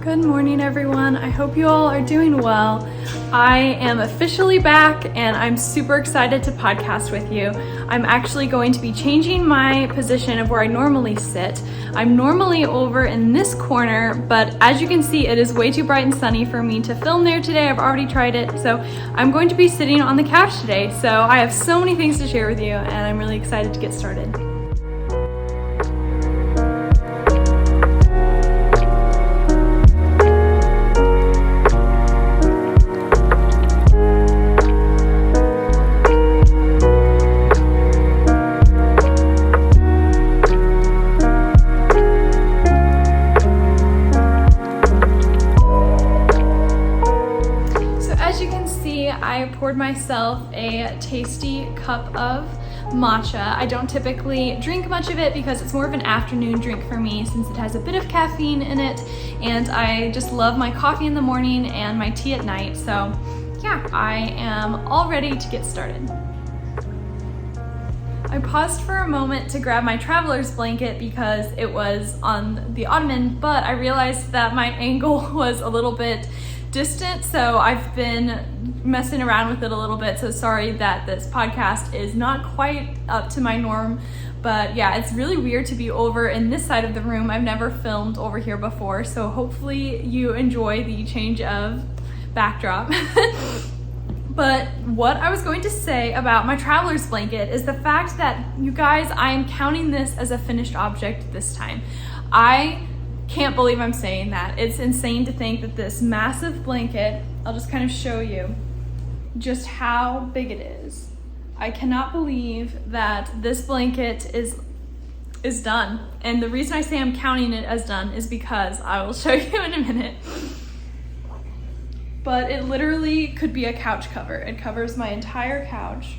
Good morning, everyone. I hope you all are doing well. I am officially back and I'm super excited to podcast with you. I'm actually going to be changing my position of where I normally sit. I'm normally over in this corner, but as you can see, it is way too bright and sunny for me to film there today. I've already tried it, so I'm going to be sitting on the couch today. So I have so many things to share with you and I'm really excited to get started. I poured myself a tasty cup of matcha. I don't typically drink much of it because it's more of an afternoon drink for me since it has a bit of caffeine in it, and I just love my coffee in the morning and my tea at night. So yeah, I am all ready to get started. I paused for a moment to grab my traveler's blanket because it was on the ottoman, but I realized that my angle was a little bit distant, so I've been messing around with it a little bit, so sorry that this podcast is not quite up to my norm, but yeah, it's really weird to be over in this side of the room. I've never filmed over here before, so hopefully you enjoy the change of backdrop. But what I was going to say about my traveler's blanket is the fact that, you guys, I am counting this as a finished object this time. I can't believe I'm saying that. It's insane to think that this massive blanket, I'll just kind of show you just how big it is. I cannot believe that this blanket is done. And the reason I say I'm counting it as done is because I will show you in a minute. But it literally could be a couch cover. It covers my entire couch.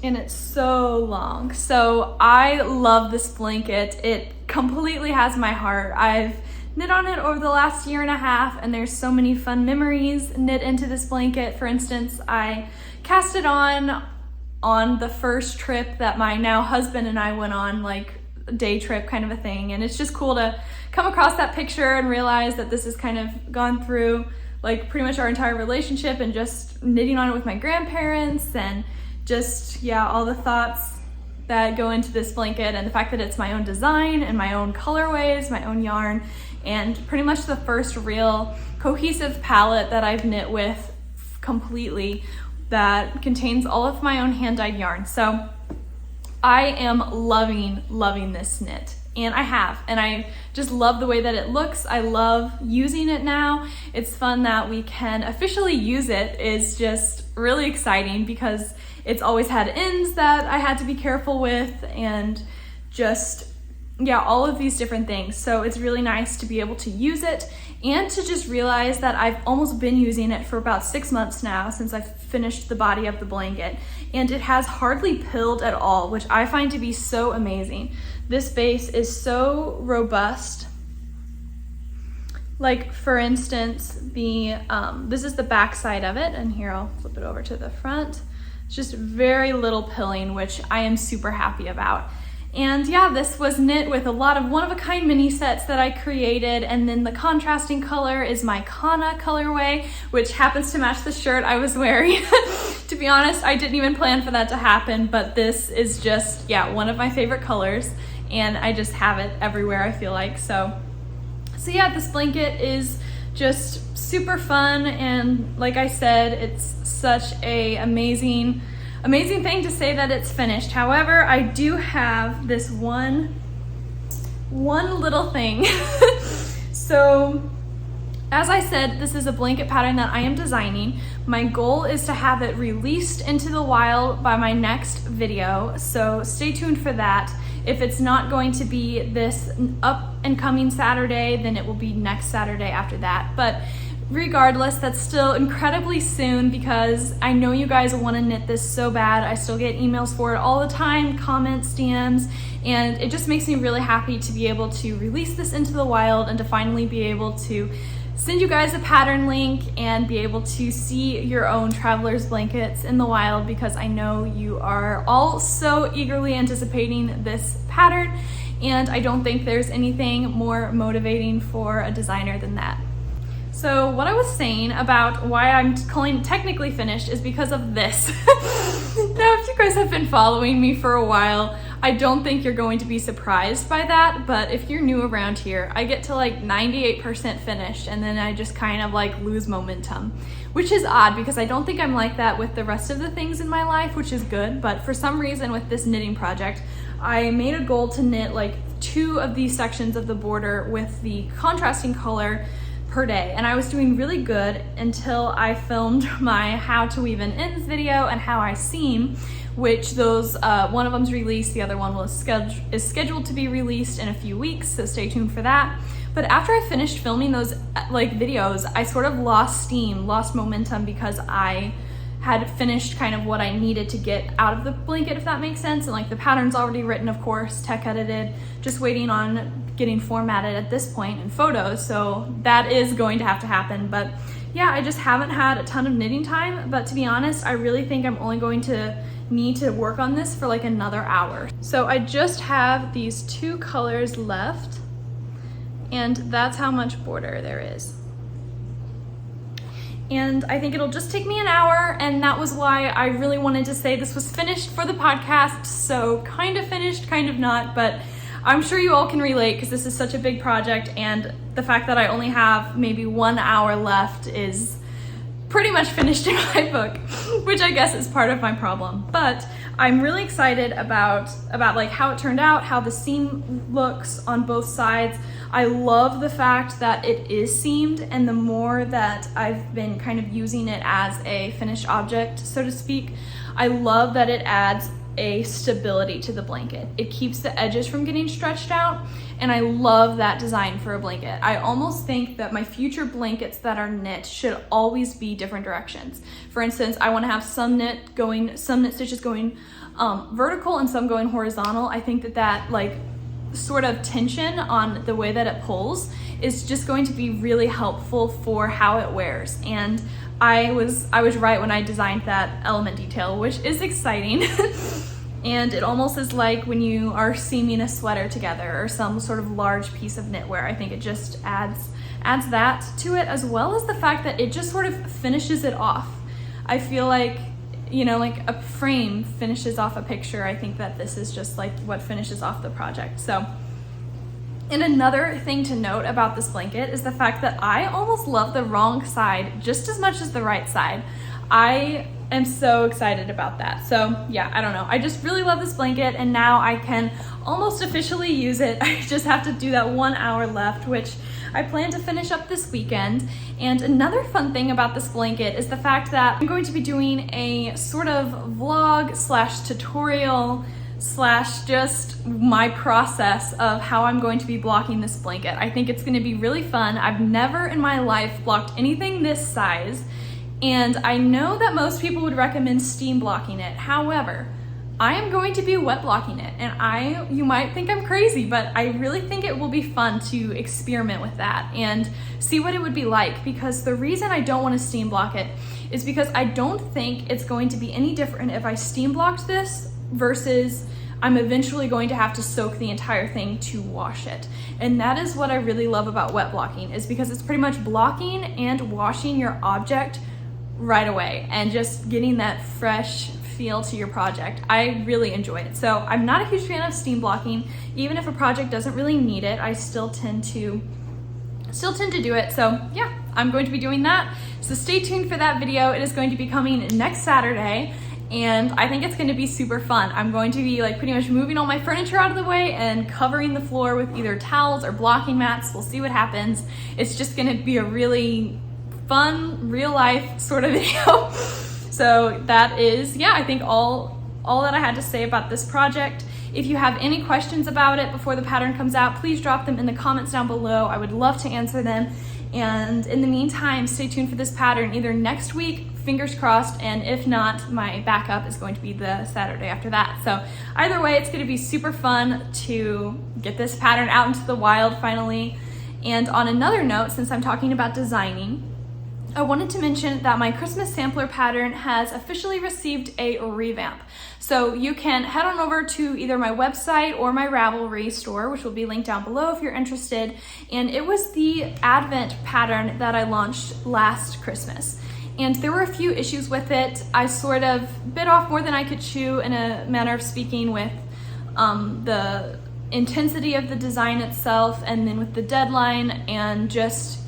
And it's so long. So I love this blanket. It completely has my heart. I've knit on it over the last year and a half, and there's so many fun memories knit into this blanket. For instance, I cast it on the first trip that my now husband and I went on, like a day trip kind of a thing. And it's just cool to come across that picture and realize that this has kind of gone through like pretty much our entire relationship, and just knitting on it with my grandparents, and just, yeah, all the thoughts that go into this blanket, and the fact that it's my own design and my own colorways, my own yarn, and pretty much the first real cohesive palette that I've knit with completely that contains all of my own hand-dyed yarn. So I am loving this knit. And I just love the way that it looks. I love using it now. It's fun that we can officially use it. Is just really exciting because it's always had ends that I had to be careful with, and just, yeah, all of these different things. So it's really nice to be able to use it and to just realize that I've almost been using it for about 6 months now since I've finished the body of the blanket, and it has hardly pilled at all, which I find to be so amazing. This base is so robust. Like, for instance, this is the back side of it, and here I'll flip it over to the front. It's just very little pilling, which I am super happy about. And yeah, this was knit with a lot of one-of-a-kind mini sets that I created, and then the contrasting color is my Kana colorway, which happens to match the shirt I was wearing. To be honest, I didn't even plan for that to happen, but this is just, yeah, one of my favorite colors, and I just have it everywhere, I feel like. So yeah, this blanket is just super fun, and like I said, it's such a amazing thing to say that it's finished. However, I do have this one little thing. So as I said, this is a blanket pattern that I am designing. My goal is to have it released into the wild by my next video, so stay tuned for that. If it's not going to be this up and coming Saturday, then it will be next Saturday after that. But regardless, that's still incredibly soon because I know you guys want to knit this so bad. I still get emails for it all the time, comments, DMs, and it just makes me really happy to be able to release this into the wild and to finally be able to send you guys a pattern link and be able to see your own traveler's blankets in the wild, because I know you are all so eagerly anticipating this pattern. and I don't think there's anything more motivating for a designer than that. So what I was saying about why I'm calling it technically finished is because of this. Now, if you guys have been following me for a while, I don't think you're going to be surprised by that, but if you're new around here, I get to like 98% finished and then I just kind of like lose momentum, which is odd because I don't think I'm like that with the rest of the things in my life, which is good, but for some reason with this knitting project, I made a goal to knit like 2 of these sections of the border with the contrasting color per day, and I was doing really good until I filmed my how to weave in ends video and how I seam, which those one of them's released, the other one is scheduled to be released in a few weeks, so stay tuned for that. But after I finished filming those like videos, I sort of lost steam, lost momentum, because I had finished kind of what I needed to get out of the blanket, if that makes sense. And like the pattern's already written, of course, tech edited, just waiting on getting formatted at this point in photos. So that is going to have to happen. But yeah, I just haven't had a ton of knitting time. But to be honest, I really think I'm only going to need to work on this for like another hour. So I just have these 2 colors left, and that's how much border there is. And I think it'll just take me an hour, and that was why I really wanted to say this was finished for the podcast. So kind of finished, kind of not, but I'm sure you all can relate because this is such a big project, and the fact that I only have maybe 1 hour left is pretty much finished in my book, which I guess is part of my problem. But I'm really excited about like how it turned out, how the seam looks on both sides. I love the fact that it is seamed, and the more that I've been kind of using it as a finished object, so to speak, I love that it adds a stability to the blanket. It keeps the edges from getting stretched out, and I love that design for a blanket. I almost think that my future blankets that are knit should always be different directions. For instance, I want to have some knit stitches going vertical and some going horizontal. I think that like sort of tension on the way that it pulls is just going to be really helpful for how it wears. And I was right when I designed that element detail, which is exciting. And it almost is like when you are seaming a sweater together or some sort of large piece of knitwear. I think it just adds that to it, as well as the fact that it just sort of finishes it off. I feel like, you know, like a frame finishes off a picture. I think that this is just like what finishes off the project. So, and another thing to note about this blanket is the fact that I almost love the wrong side just as much as the right side. I am so excited about that. So yeah, I don't know. I just really love this blanket, and now I can almost officially use it. I just have to do that 1 hour left, which I plan to finish up this weekend. And another fun thing about this blanket is the fact that I'm going to be doing a sort of vlog / tutorial / just my process of how I'm going to be blocking this blanket. I think it's going to be really fun. I've never in my life blocked anything this size, and I know that most people would recommend steam blocking it. However, I am going to be wet blocking it, and you might think I'm crazy, but I really think it will be fun to experiment with that and see what it would be like, because the reason I don't want to steam block it is because I don't think it's going to be any different if I steam blocked this versus I'm eventually going to have to soak the entire thing to wash it. And that is what I really love about wet blocking, is because it's pretty much blocking and washing your object right away and just getting that fresh feel to your project. I really enjoy it. So I'm not a huge fan of steam blocking. Even if a project doesn't really need it, I still tend to do it. So yeah, I'm going to be doing that. So stay tuned for that video. It is going to be coming next Saturday, and I think it's going to be super fun. I'm going to be like pretty much moving all my furniture out of the way and covering the floor with either towels or blocking mats. We'll see what happens. It's just going to be a really fun, real life sort of video. So that is, yeah, I think all that I had to say about this project. If you have any questions about it before the pattern comes out, please drop them in the comments down below. I would love to answer them. And in the meantime, stay tuned for this pattern either next week, fingers crossed, and if not, my backup is going to be the Saturday after that. So either way, it's going to be super fun to get this pattern out into the wild finally. And on another note, since I'm talking about designing, I wanted to mention that my Christmas sampler pattern has officially received a revamp. So you can head on over to either my website or my Ravelry store, which will be linked down below if you're interested. And it was the Advent pattern that I launched last Christmas. And there were a few issues with it. I sort of bit off more than I could chew, in a manner of speaking, with the intensity of the design itself, and then with the deadline, and just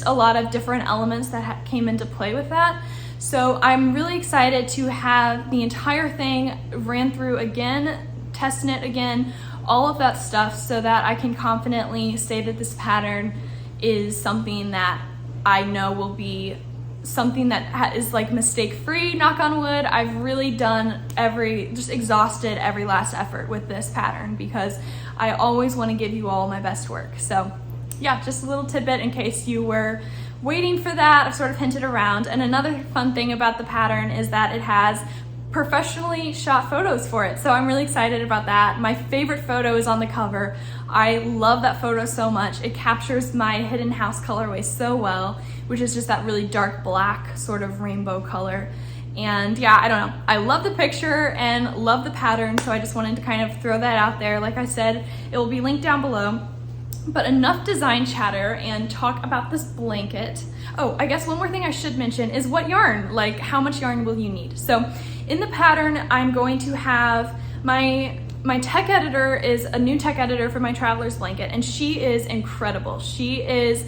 a lot of different elements that came into play with that. So I'm really excited to have the entire thing ran through again, test knit again, all of that stuff, so that I can confidently say that this pattern is something that I know will be something that is like mistake-free, knock on wood. I've really done just exhausted every last effort with this pattern, because I always want to give you all my best work. So yeah, just a little tidbit in case you were waiting for that. I've sort of hinted around. And another fun thing about the pattern is that it has professionally shot photos for it. So I'm really excited about that. My favorite photo is on the cover. I love that photo so much. It captures my hidden house colorway so well, which is just that really dark black sort of rainbow color. And yeah, I don't know. I love the picture and love the pattern, so I just wanted to kind of throw that out there. Like I said, it will be linked down below. But enough design chatter and talk about this blanket. Oh, I guess one more thing I should mention is what yarn, like how much yarn will you need? So in the pattern, I'm going to have my tech editor is a new tech editor for my traveler's blanket, and she is incredible. She is,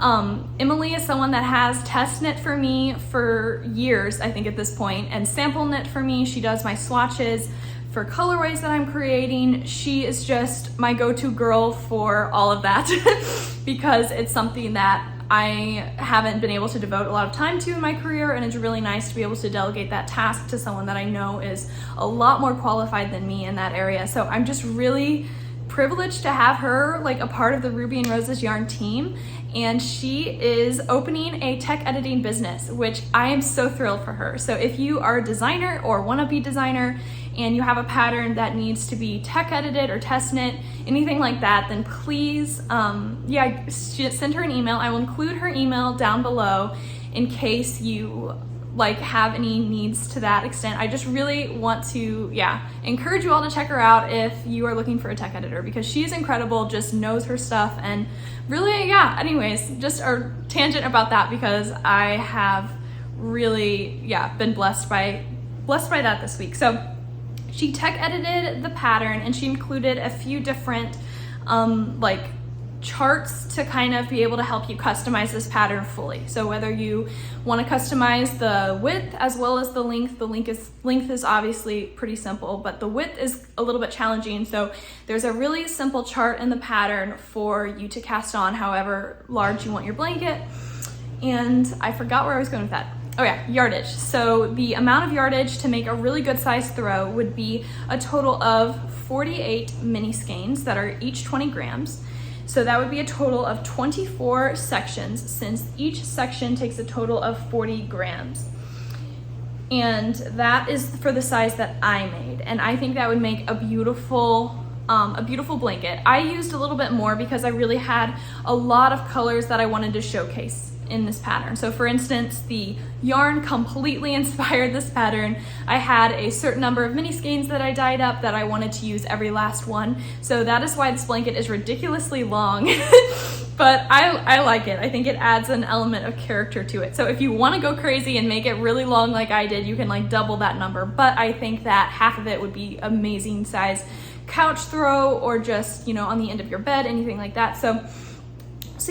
Emily is someone that has test knit for me for years, I think at this point, and sample knit for me. She does my swatches for colorways that I'm creating. She is just my go-to girl for all of that because it's something that I haven't been able to devote a lot of time to in my career, and it's really nice to be able to delegate that task to someone that I know is a lot more qualified than me in that area. So I'm just really privileged to have her like a part of the Ruby&Roses Yarn team, and she is opening a tech editing business, which I am so thrilled for her. So if you are a designer or wanna be designer and you have a pattern that needs to be tech edited or test knit, anything like that, then please, send her an email. I will include her email down below in case you like have any needs to that extent. I just really want to, encourage you all to check her out if you are looking for a tech editor, because she's incredible, just knows her stuff, and really, anyways, just a tangent about that, because I have really, been blessed by that this week. So she tech edited the pattern, and she included a few different charts to kind of be able to help you customize this pattern fully. So whether you want to customize the width as well as the length, length is obviously pretty simple, but the width is a little bit challenging. So there's a really simple chart in the pattern for you to cast on however large you want your blanket. And I forgot where I was going with that. Oh yeah, yardage. So the amount of yardage to make a really good size throw would be a total of 48 mini skeins that are each 20 grams. So that would be a total of 24 sections, since each section takes a total of 40 grams. And that is for the size that I made. And I think that would make a beautiful blanket. I used a little bit more because I really had a lot of colors that I wanted to showcase in this pattern. So for instance, the yarn completely inspired this pattern. I had a certain number of mini skeins that I dyed up that I wanted to use every last one. So that is why this blanket is ridiculously long, but I like it. I think it adds an element of character to it. So if you want to go crazy and make it really long like I did, you can like double that number, but I think that half of it would be amazing size couch throw, or just, on the end of your bed, anything like that. So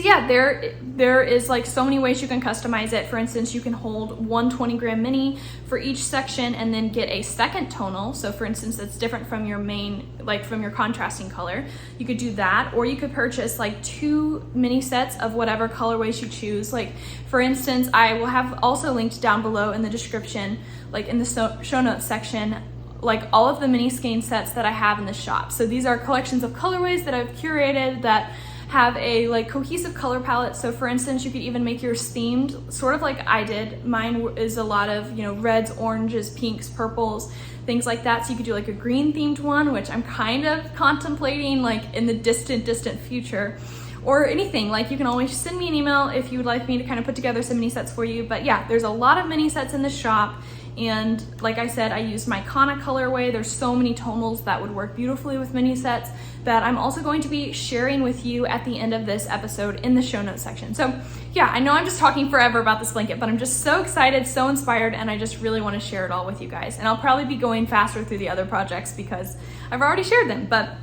yeah, there is like so many ways you can customize it. For instance, you can hold one 20 gram mini for each section and then get a second tonal. So for instance, that's different from your main, like from your contrasting color. You could do that, or you could purchase like 2 mini sets of whatever colorways you choose. Like for instance, I will have also linked down below in the description, like in the show notes section, like all of the mini skein sets that I have in the shop. So these are collections of colorways that I've curated that have a like cohesive color palette. So for instance, you could even make yours themed, sort of like I did. Mine is a lot of, reds, oranges, pinks, purples, things like that. So you could do like a green themed one, which I'm kind of contemplating like in the distant future. or anything. Like, you can always send me an email if you would like me to kind of put together some mini sets for you. But yeah, there's a lot of mini sets in the shop. And like I said, I used my Kana colorway. There's so many tonals that would work beautifully with mini sets that I'm also going to be sharing with you at the end of this episode in the show notes section. So yeah, I know I'm just talking forever about this blanket, but I'm just so excited, so inspired, and I just really want to share it all with you guys. And I'll probably be going faster through the other projects because I've already shared them. But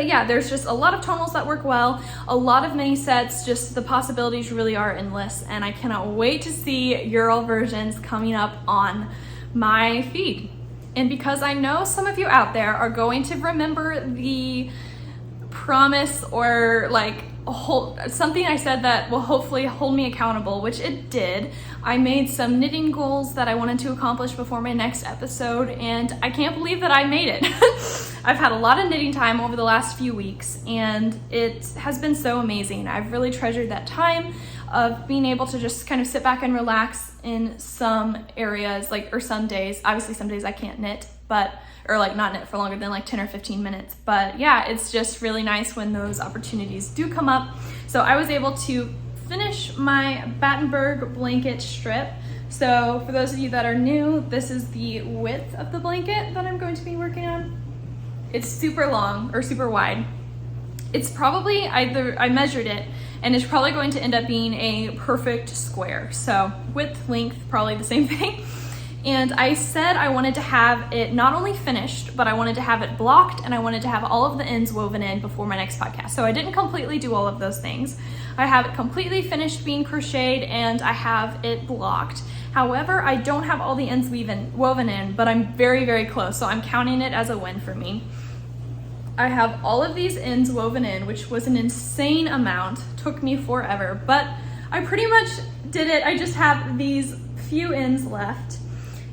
yeah, there's just a lot of tonals that work well, a lot of mini sets, just the possibilities really are endless, and I cannot wait to see your all versions coming up on my feed. And because I know some of you out there are going to remember the promise or like something I said that will hopefully hold me accountable, which it did. I made some knitting goals that I wanted to accomplish before my next episode, and I can't believe that I made it. I've had a lot of knitting time over the last few weeks, and it has been so amazing. I've really treasured that time of being able to just kind of sit back and relax in some areas, or some days. Obviously some days I can't knit, or not knit for longer than like 10 or 15 minutes. But yeah, it's just really nice when those opportunities do come up. So I was able to finish my Battenburg blanket strip. So for those of you that are new, this is the width of the blanket that I'm going to be working on. It's super long or super wide. It's probably I measured it, and it's probably going to end up being a perfect square. So width, length, probably the same thing. And I said I wanted to have it not only finished, but I wanted to have it blocked, and I wanted to have all of the ends woven in before my next podcast. So I didn't completely do all of those things. I have it completely finished being crocheted, and I have it blocked. However, I don't have all the ends woven in, but I'm very, very close. So I'm counting it as a win for me. I have all of these ends woven in, which was an insane amount. Took me forever, but I pretty much did it. I just have these few ends left.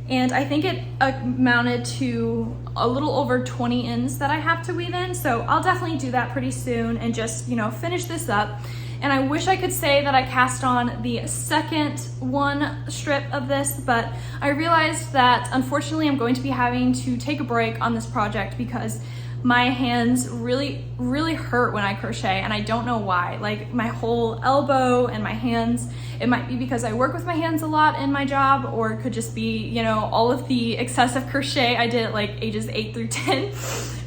And I think it amounted to a little over 20 ends that I have to weave in. So I'll definitely do that pretty soon and just, finish this up. And I wish I could say that I cast on the second one strip of this, but I realized that unfortunately I'm going to be having to take a break on this project because my hands really, really hurt when I crochet, and I don't know why. Like, my whole elbow and my hands, it might be because I work with my hands a lot in my job, or it could just be, all of the excessive crochet I did at like ages 8 through 10,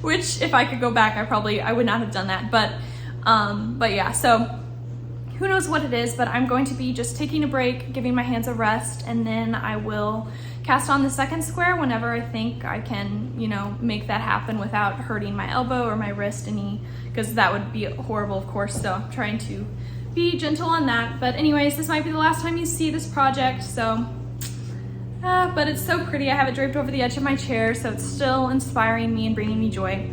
which if I could go back, I would not have done that. But yeah, so who knows what it is, but I'm going to be just taking a break, giving my hands a rest, and then I will cast on the second square whenever I think I can, make that happen without hurting my elbow or my wrist any, because that would be horrible, of course. So I'm trying to be gentle on that. But anyways, this might be the last time you see this project, so, but it's so pretty. I have it draped over the edge of my chair, so it's still inspiring me and bringing me joy.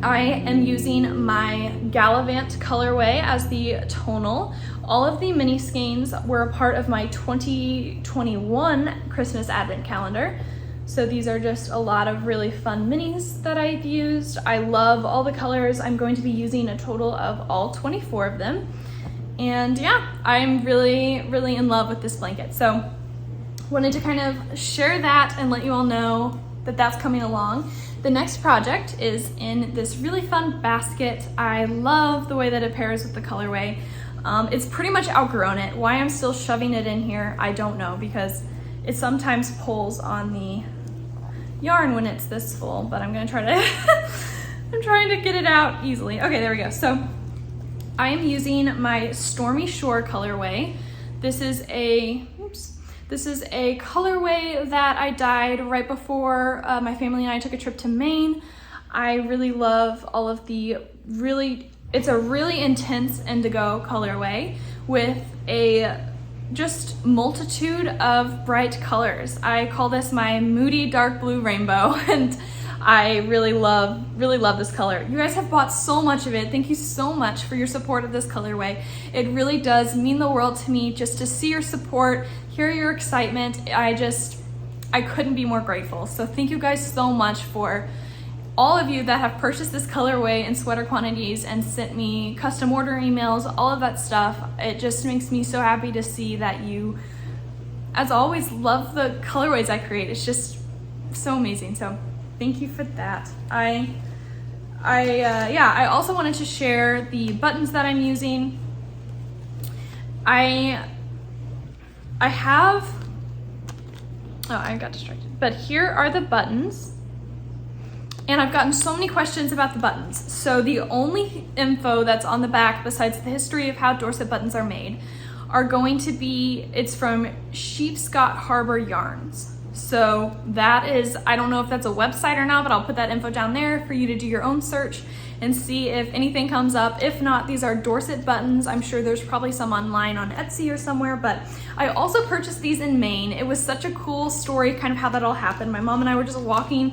I am using my Gallivant colorway as the tonal. All of the mini skeins were a part of my 2021 Christmas Advent calendar. So these are just a lot of really fun minis that I've used. I love all the colors. I'm going to be using a total of all 24 of them. And yeah, I'm really, really in love with this blanket. So wanted to kind of share that and let you all know that that's coming along. The next project is in this really fun basket. I love the way that it pairs with the colorway. It's pretty much outgrown it. Why I'm still shoving it in here, I don't know, because it sometimes pulls on the yarn when it's this full, but I'm gonna try to, I'm trying to get it out easily. Okay, there we go. So I am using my Stormy Shore colorway. This is a colorway that I dyed right before my family and I took a trip to Maine. I really love all of the it's a really intense indigo colorway with a just multitude of bright colors. I call this my moody dark blue rainbow, and I really love this color. You guys have bought so much of it. Thank you so much for your support of this colorway. It really does mean the world to me just to see your support, hear your excitement. I couldn't be more grateful. So thank you guys so much for all of you that have purchased this colorway in sweater quantities and sent me custom order emails, all of that stuff. It just makes me so happy to see that you, as always, love the colorways I create. It's just so amazing. So thank you for that. I I also wanted to share the buttons that I'm using. I got distracted, but here are the buttons. And I've gotten so many questions about the buttons. So the only info that's on the back besides the history of how Dorset buttons are made are going to be, it's from Sheepscot Harbor Yarns. So that is, I don't know if that's a website or not, but I'll put that info down there for you to do your own search and see if anything comes up. If not, these are Dorset buttons. I'm sure there's probably some online on Etsy or somewhere, but I also purchased these in Maine. It was such a cool story, kind of how that all happened. My mom and I were just walking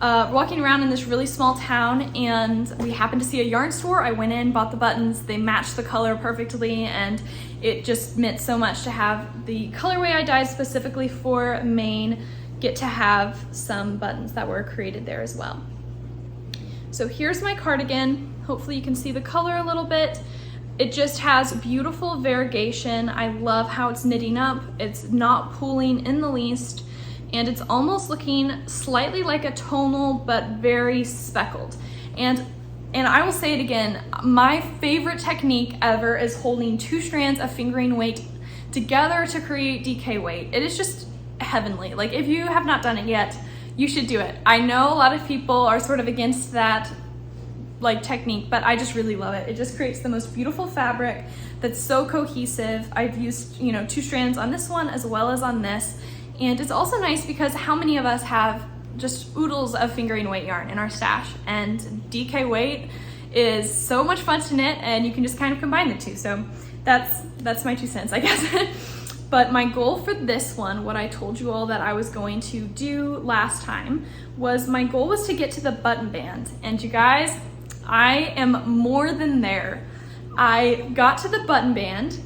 around in this really small town, and we happened to see a yarn store. I went in, bought the buttons. They matched the color perfectly, and it just meant so much to have the colorway I dyed specifically for Maine get to have some buttons that were created there as well. So here's my cardigan. Hopefully you can see the color a little bit. It just has beautiful variegation. I love how it's knitting up. It's not pooling in the least. And it's almost looking slightly like a tonal, but very speckled. And I will say it again, my favorite technique ever is holding 2 strands of fingering weight together to create DK weight. It is just heavenly. Like, if you have not done it yet, you should do it. I know a lot of people are sort of against that like technique, but I just really love it. It just creates the most beautiful fabric that's so cohesive. I've used, 2 strands on this one as well as on this. And it's also nice because how many of us have just oodles of fingering weight yarn in our stash, and DK weight is so much fun to knit, and you can just kind of combine the two. So that's my 2 cents, I guess. But my goal for this one, what I told you all that I was going to do last time, was my goal was to get to the button band. And you guys, I am more than there. I got to the button band,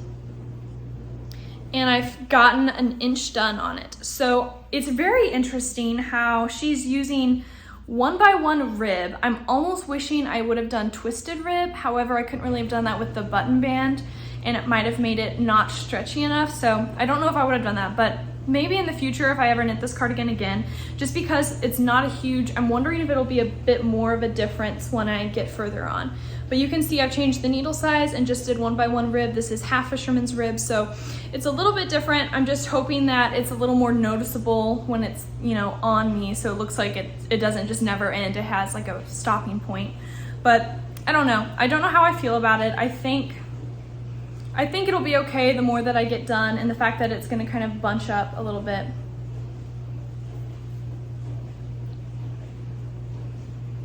and I've gotten an inch done on it. So it's very interesting how she's using 1x1 rib. I'm almost wishing I would have done twisted rib. However, I couldn't really have done that with the button band, and it might have made it not stretchy enough. So I don't know if I would have done that, but maybe in the future if I ever knit this cardigan again, just because it's not a huge, I'm wondering if it'll be a bit more of a difference when I get further on. But you can see I've changed the needle size and just did 1x1 rib. This is half fisherman's rib, so it's a little bit different. I'm just hoping that it's a little more noticeable when it's, on me, so it looks like it doesn't just never end. It has like a stopping point. But I don't know. I don't know how I feel about it. I think it'll be okay the more that I get done, and the fact that it's gonna kind of bunch up a little bit.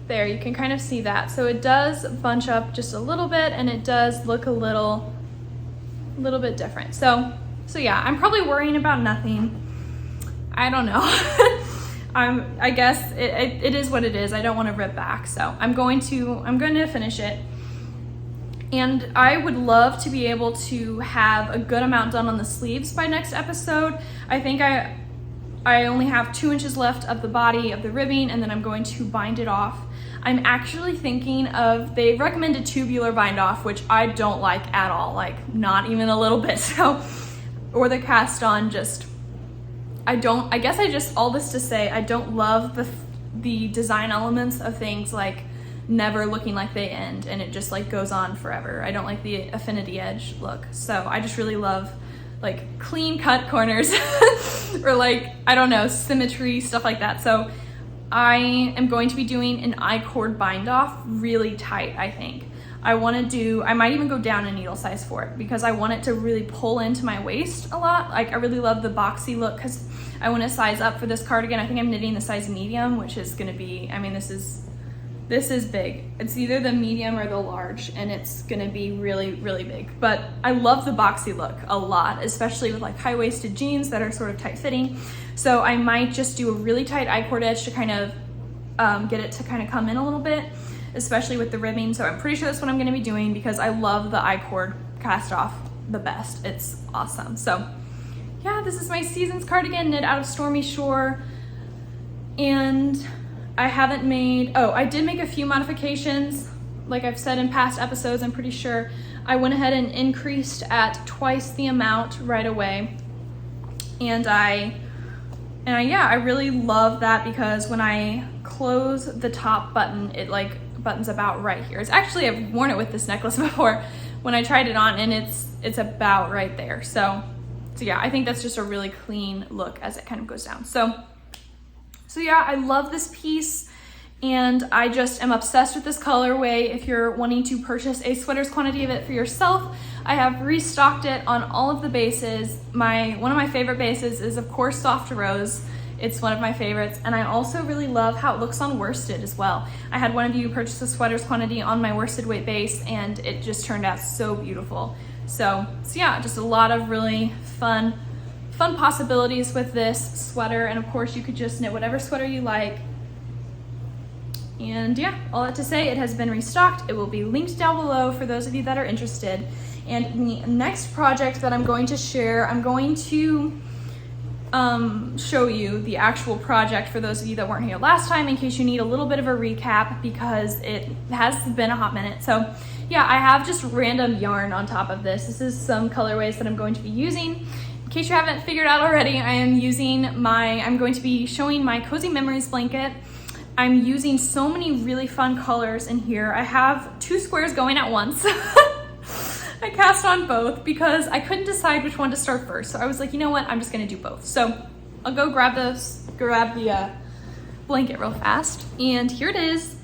There, you can kind of see that. So it does bunch up just a little bit, and it does look a little bit different. So yeah, I'm probably worrying about nothing. I don't know. I guess it is what it is. I don't want to rip back, so I'm going to finish it. And I would love to be able to have a good amount done on the sleeves by next episode. I think I only have 2 inches left of the body of the ribbing, and then I'm going to bind it off. I'm actually thinking of, they recommended tubular bind off, which I don't like at all, like not even a little bit. So, or the cast on, all this to say, I don't love the design elements of things like never looking like they end and it just like goes on forever. I don't like the affinity edge look. So I just really love like clean cut corners or like, I don't know, symmetry, stuff like that. So I am going to be doing an I-cord bind off really tight, I think. I might even go down a needle size for it because I want it to really pull into my waist a lot. Like I really love the boxy look because I want to size up for this cardigan. I think I'm knitting the size medium, which is going to be, this is big. It's either the medium or the large, and it's gonna be really, really big. But I love the boxy look a lot, especially with like high-waisted jeans that are sort of tight-fitting. So I might just do a really tight I-cord edge to kind of get it to kind of come in a little bit, especially with the ribbing. So I'm pretty sure that's what I'm gonna be doing because I love the I-cord cast off the best. It's awesome. So yeah, this is my Seasons cardigan knit out of Stormy Shore. And I did make a few modifications. Like I've said in past episodes, I'm pretty sure I went ahead and increased at twice the amount right away. And I really love that because when I close the top button, it like buttons about right here. It's actually, I've worn it with this necklace before when I tried it on, and it's about right there. So yeah, I think that's just a really clean look as it kind of goes down. So yeah, I love this piece, and I just am obsessed with this colorway. If you're wanting to purchase a sweater's quantity of it for yourself, I have restocked it on all of the bases. One of my favorite bases is of course Soft Rose. It's one of my favorites, and I also really love how it looks on worsted as well. I had one of you purchase a sweater's quantity on my worsted weight base, and it just turned out so beautiful. So yeah, just a lot of really fun possibilities with this sweater, and of course you could just knit whatever sweater you like. And yeah, all that to say, it has been restocked. It will be linked down below for those of you that are interested. And the next project that I'm going to share, I'm going to show you the actual project for those of you that weren't here last time, in case you need a little bit of a recap, because it has been a hot minute. So yeah, I have just random yarn on top of this. This is some colorways that I'm going to be using. In case you haven't figured out already, I'm going to be showing my Cozy Memories blanket. I'm using so many really fun colors in here. I have 2 squares going at once. I cast on both because I couldn't decide which one to start first. So I was like, you know what? I'm just gonna do both. So I'll go grab the blanket real fast. And here it is.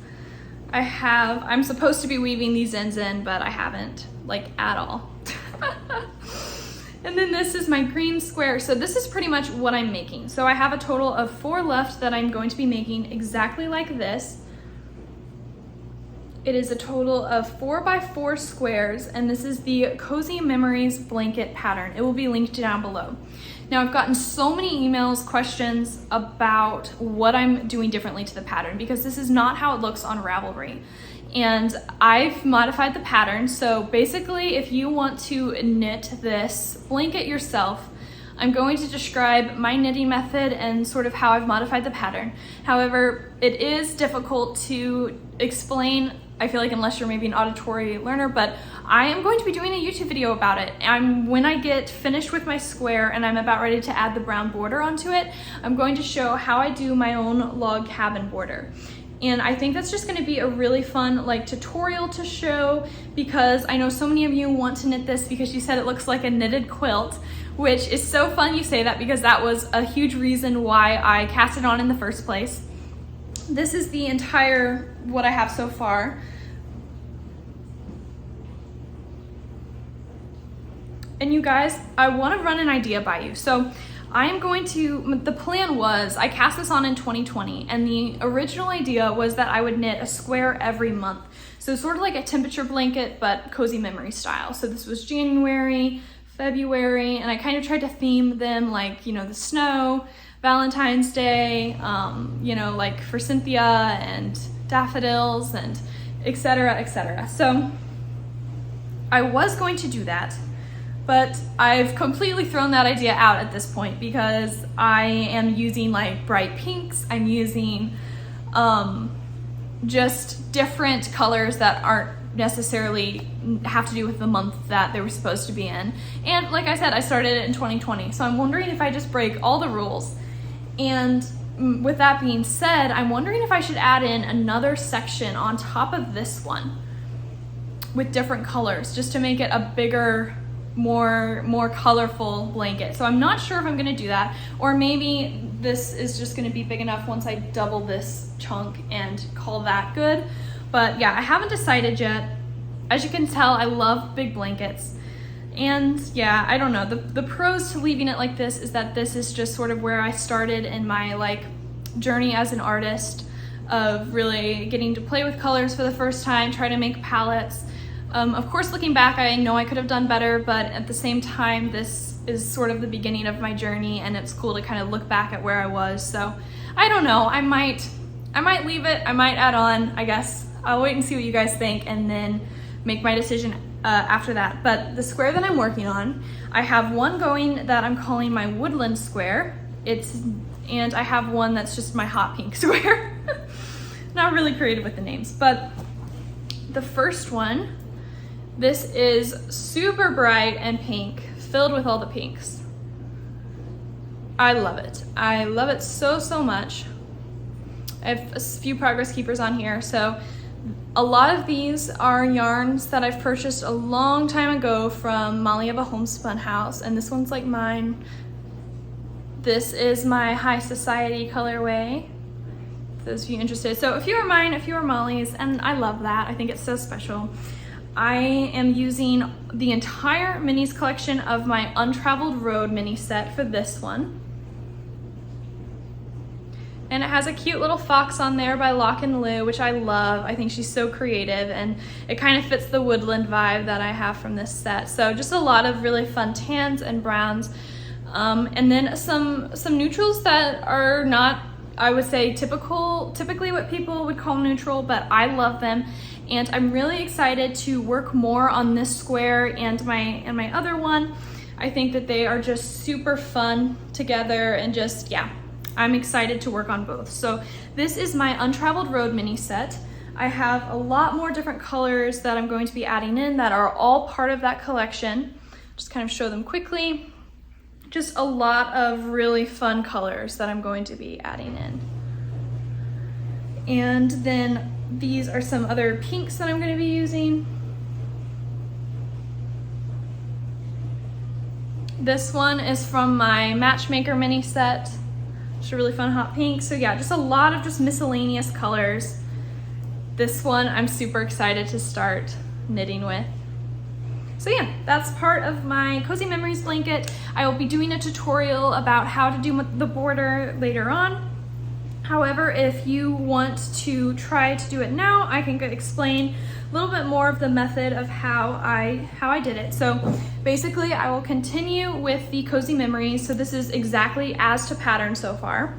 I'm supposed to be weaving these ends in, but I haven't, like, at all. And then this is my green square. So this is pretty much what I'm making. So I have a total of 4 left that I'm going to be making exactly like this. It is a total of 4x4 squares, and this is the Cozy Memories blanket pattern. It will be linked down below. Now, I've gotten so many emails, questions about what I'm doing differently to the pattern, because this is not how it looks on Ravelry. And I've modified the pattern. So basically, if you want to knit this blanket yourself, I'm going to describe my knitting method and sort of how I've modified the pattern. However, it is difficult to explain, I feel like, unless you're maybe an auditory learner, but I am going to be doing a YouTube video about it. When I get finished with my square and I'm about ready to add the brown border onto it, I'm going to show how I do my own log cabin border. And I think that's just gonna be a really fun tutorial to show, because I know so many of you want to knit this because you said it looks like a knitted quilt, which is so fun you say that, because that was a huge reason why I cast it on in the first place. This is the entire, what I have so far. And you guys, I wanna run an idea by you. So the plan was, I cast this on in 2020, and the original idea was that I would knit a square every month. So sort of like a temperature blanket, but Cozy Memory style. So this was January, February, and I kind of tried to theme them the snow, Valentine's Day, for Cynthia, and daffodils, and etc., etc. So I was going to do that, but I've completely thrown that idea out at this point, because I am using bright pinks. I'm using just different colors that aren't necessarily have to do with the month that they were supposed to be in. And like I said, I started it in 2020. So I'm wondering if I just break all the rules. And with that being said, I'm wondering if I should add in another section on top of this one with different colors, just to make it a bigger, more colorful blanket. So I'm not sure if I'm gonna do that, or maybe this is just gonna be big enough once I double this chunk and call that good. But yeah, I haven't decided yet. As you can tell, I love big blankets. And yeah, I don't know, the pros to leaving it like this is that this is just sort of where I started in my journey as an artist, of really getting to play with colors for the first time, try to make palettes. Of course, looking back, I know I could have done better, but at the same time, this is sort of the beginning of my journey, and it's cool to kind of look back at where I was. So I don't know, I might leave it, I might add on, I guess. I'll wait and see what you guys think, and then make my decision after that. But the square that I'm working on, I have one going that I'm calling my woodland square. And I have one that's just my hot pink square. Not really creative with the names, but the first one, this is super bright and pink, filled with all the pinks. I love it. I love it so, so much. I have a few progress keepers on here. So A lot of these are yarns that I've purchased a long time ago from Molly of a Homespun House, and this one's like mine. This is my High Society colorway, for those of you interested. So a few are mine, a few are Molly's, and I love that. I think it's so special. I am using the entire minis collection of my Untraveled Road mini set for this one. And it has a cute little fox on there by Lock and Lou, which I love. I think she's so creative, and it kind of fits the woodland vibe that I have from this set. So just a lot of really fun tans and browns. And then some neutrals that are not, I would say, typically what people would call neutral, but I love them. And I'm really excited to work more on this square and my other one. I think that they are just super fun together, and just, yeah, I'm excited to work on both. So this is my Untraveled Road mini set. I have a lot more different colors that I'm going to be adding in that are all part of that collection. Just kind of show them quickly. Just a lot of really fun colors that I'm going to be adding in. And then these are some other pinks that I'm going to be using. This one is from my Matchmaker Mini Set. Just a really fun hot pink. So yeah, just a lot of just miscellaneous colors. This one I'm super excited to start knitting with. So yeah, that's part of my Cozy Memories blanket. I will be doing a tutorial about how to do the border later on. However, if you want to try to do it now, I can explain a little bit more of the method of how I did it. So basically, I will continue with the Cozy Memories. So this is exactly as to pattern so far.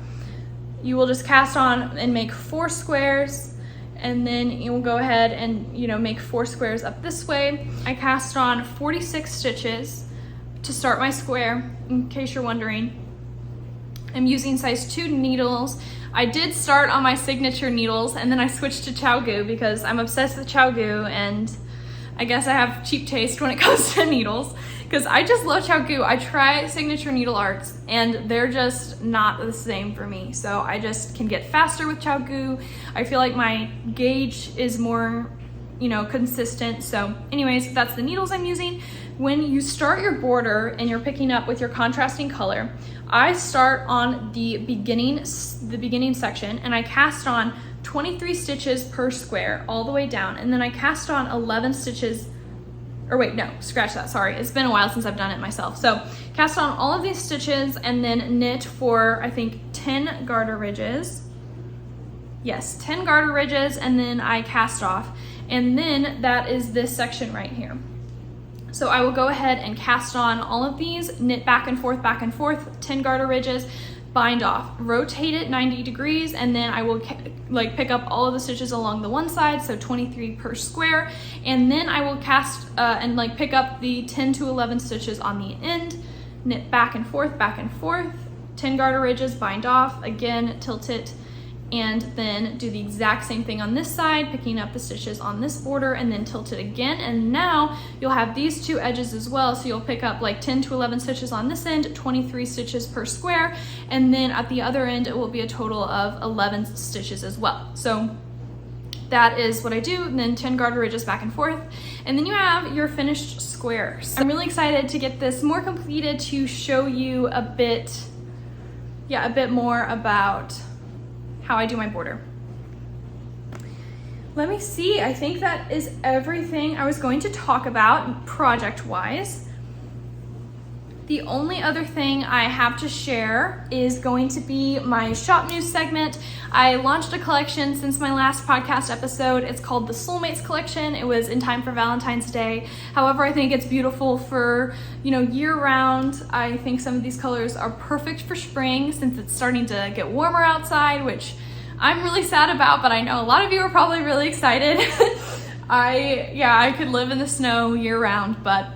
You will just cast on and make 4 squares, and then you will go ahead and, you know, make 4 squares up this way. I cast on 46 stitches to start my square, in case you're wondering. I'm using size 2 needles. I did start on my signature needles, and then I switched to ChowGoo because I'm obsessed with ChowGoo, and I guess I have cheap taste when it comes to needles because I just love ChowGoo. I try signature needle arts and they're just not the same for me. So I just can get faster with ChowGoo. I feel like my gauge is more, you know, consistent. So anyways, that's the needles I'm using. When you start your border and you're picking up with your contrasting color, I start on the beginning section, and I cast on 23 stitches per square all the way down, and then I cast on 11 stitches, or wait, no, scratch that, sorry. It's been a while since I've done it myself. So cast on all of these stitches and then knit for, I think, 10 garter ridges. Yes, 10 garter ridges, and then I cast off. And then that is this section right here. So I will go ahead and cast on all of these, knit back and forth, 10 garter ridges, bind off, rotate it 90 degrees, and then I will like pick up all of the stitches along the one side, so 23 per square, and then I will cast and like pick up the 10 to 11 stitches on the end, knit back and forth, 10 garter ridges, bind off, again, tilt it, and then do the exact same thing on this side, picking up the stitches on this border and then tilt it again. And now you'll have these two edges as well. So you'll pick up like 10 to 11 stitches on this end, 23 stitches per square. And then at the other end, it will be a total of 11 stitches as well. So that is what I do, and then 10 garter ridges back and forth. And then you have your finished squares. I'm really excited to get this more completed to show you a bit more about how I do my border. Let me see, I think that is everything I was going to talk about project-wise. The only other thing I have to share is going to be my shop news segment. I launched a collection since my last podcast episode. It's called the Soulmates Collection. It was in time for Valentine's Day. However, I think it's beautiful for, you know, year-round. I think some of these colors are perfect for spring since it's starting to get warmer outside, which I'm really sad about, but I know a lot of you are probably really excited. I could live in the snow year-round, but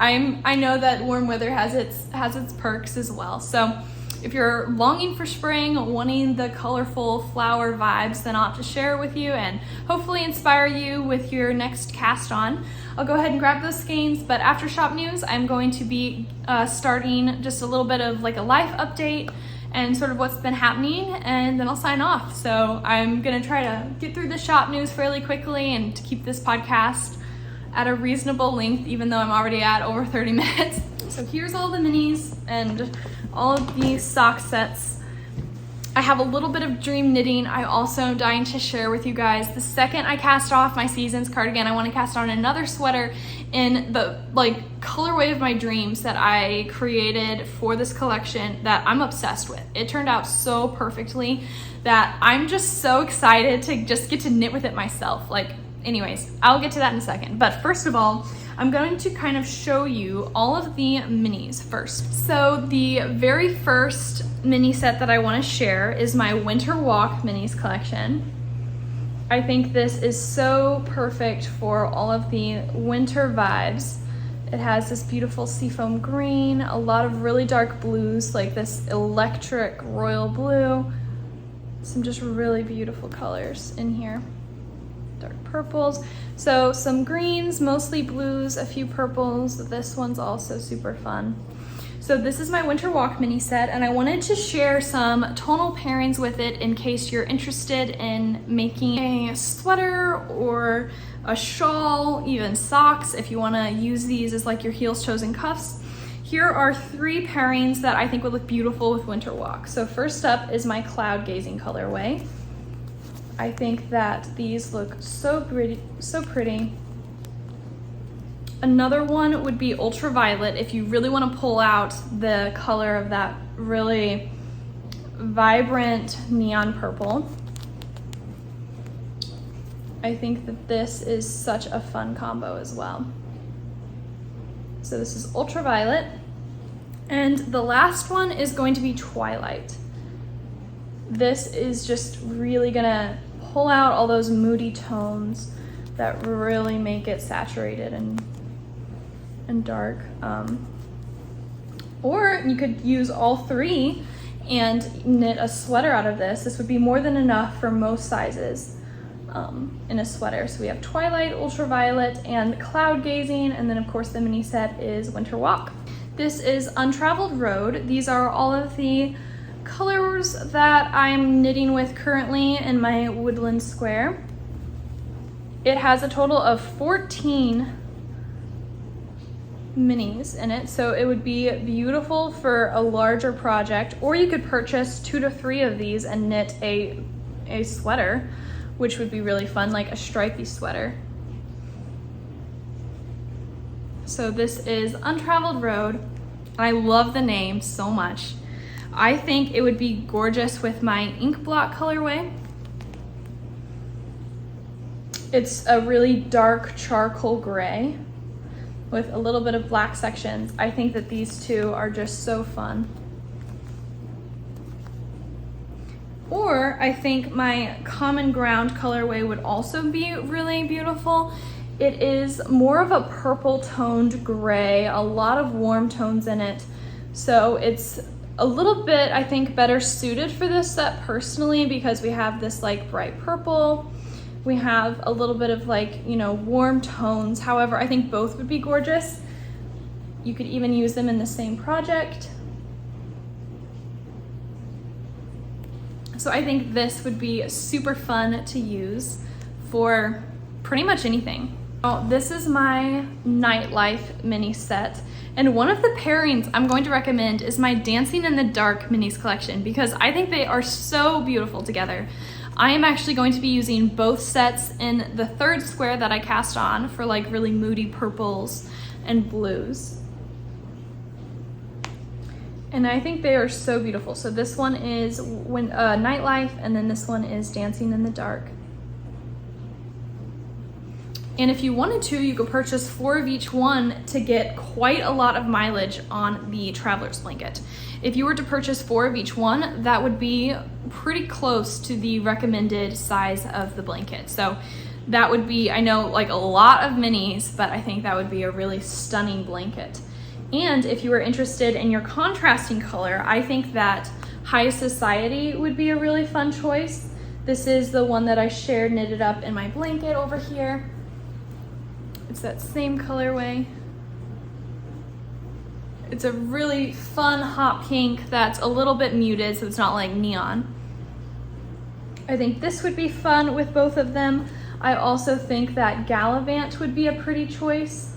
I know that warm weather has its perks as well. So if you're longing for spring, wanting the colorful flower vibes, then I'll have to share it with you and hopefully inspire you with your next cast on. I'll go ahead and grab those skeins, but after shop news, I'm going to be starting just a little bit of like a life update and sort of what's been happening, and then I'll sign off. So I'm gonna try to get through the shop news fairly quickly and to keep this podcast at a reasonable length, even though I'm already at over 30 minutes. So here's all the minis and all of these sock sets. I have a little bit of dream knitting I also am dying to share with you guys. The second I cast off my Seasons cardigan, I want to cast on another sweater in the colorway of my dreams that I created for this collection that I'm obsessed with. It turned out so perfectly that I'm just so excited to just get to knit with it myself. Anyways, I'll get to that in a second. But first of all, I'm going to kind of show you all of the minis first. So the very first mini set that I want to share is my Winter Walk Minis collection. I think this is so perfect for all of the winter vibes. It has this beautiful seafoam green, a lot of really dark blues, like this electric royal blue, some just really beautiful colors in here. Dark purples, so some greens, mostly blues, a few purples. This one's also super fun. So this is my Winter Walk mini set, and I wanted to share some tonal pairings with it in case you're interested in making a sweater or a shawl, even socks, if you want to use these as like your heels, toes, and cuffs. Here are 3 pairings that I think would look beautiful with Winter Walk. So first up is my Cloud Gazing colorway. I think that these look so pretty, so pretty. Another one would be Ultraviolet if you really want to pull out the color of that really vibrant neon purple. I think that this is such a fun combo as well. So this is Ultraviolet. And the last one is going to be Twilight. This is just really gonna pull out all those moody tones that really make it saturated and dark. Or you could use all 3 and knit a sweater out of this. This would be more than enough for most sizes in a sweater. So we have Twilight, Ultraviolet, and Cloud Gazing, and then of course the mini set is Winter Walk. This is Untraveled Road. These are all of the colors that I'm knitting with currently in my Woodland Square. It has a total of 14 minis in it, so it would be beautiful for a larger project, or you could purchase 2 to 3 of these and knit a sweater, which would be really fun, like a stripy sweater. So this is Untraveled Road. I love the name so much. I think it would be gorgeous with my ink block colorway. It's a really dark charcoal gray with a little bit of black sections. I think that these two are just so fun. Or I think my Common Ground colorway would also be really beautiful. It is more of a purple toned gray, a lot of warm tones in it. So it's a little bit, I think, better suited for this set personally, because we have this like bright purple. We have a little bit of warm tones. However, I think both would be gorgeous. You could even use them in the same project. So I think this would be super fun to use for pretty much anything. Oh, this is my Nightlife mini set. And one of the pairings I'm going to recommend is my Dancing in the Dark minis collection, because I think they are so beautiful together. I am actually going to be using both sets in the 3rd square that I cast on for like really moody purples and blues. And I think they are so beautiful. So this one is Nightlife, and then this one is Dancing in the Dark. And if you wanted to, you could purchase 4 of each one to get quite a lot of mileage on the Traveler's Blanket. If you were to purchase 4 of each one, that would be pretty close to the recommended size of the blanket. So that would be, I know, like a lot of minis, but I think that would be a really stunning blanket. And if you were interested in your contrasting color, I think that High Society would be a really fun choice. This is the one that I shared knitted up in my blanket over here. It's that same colorway. It's a really fun hot pink that's a little bit muted, so it's not like neon. I think this would be fun with both of them. I also think that Gallivant would be a pretty choice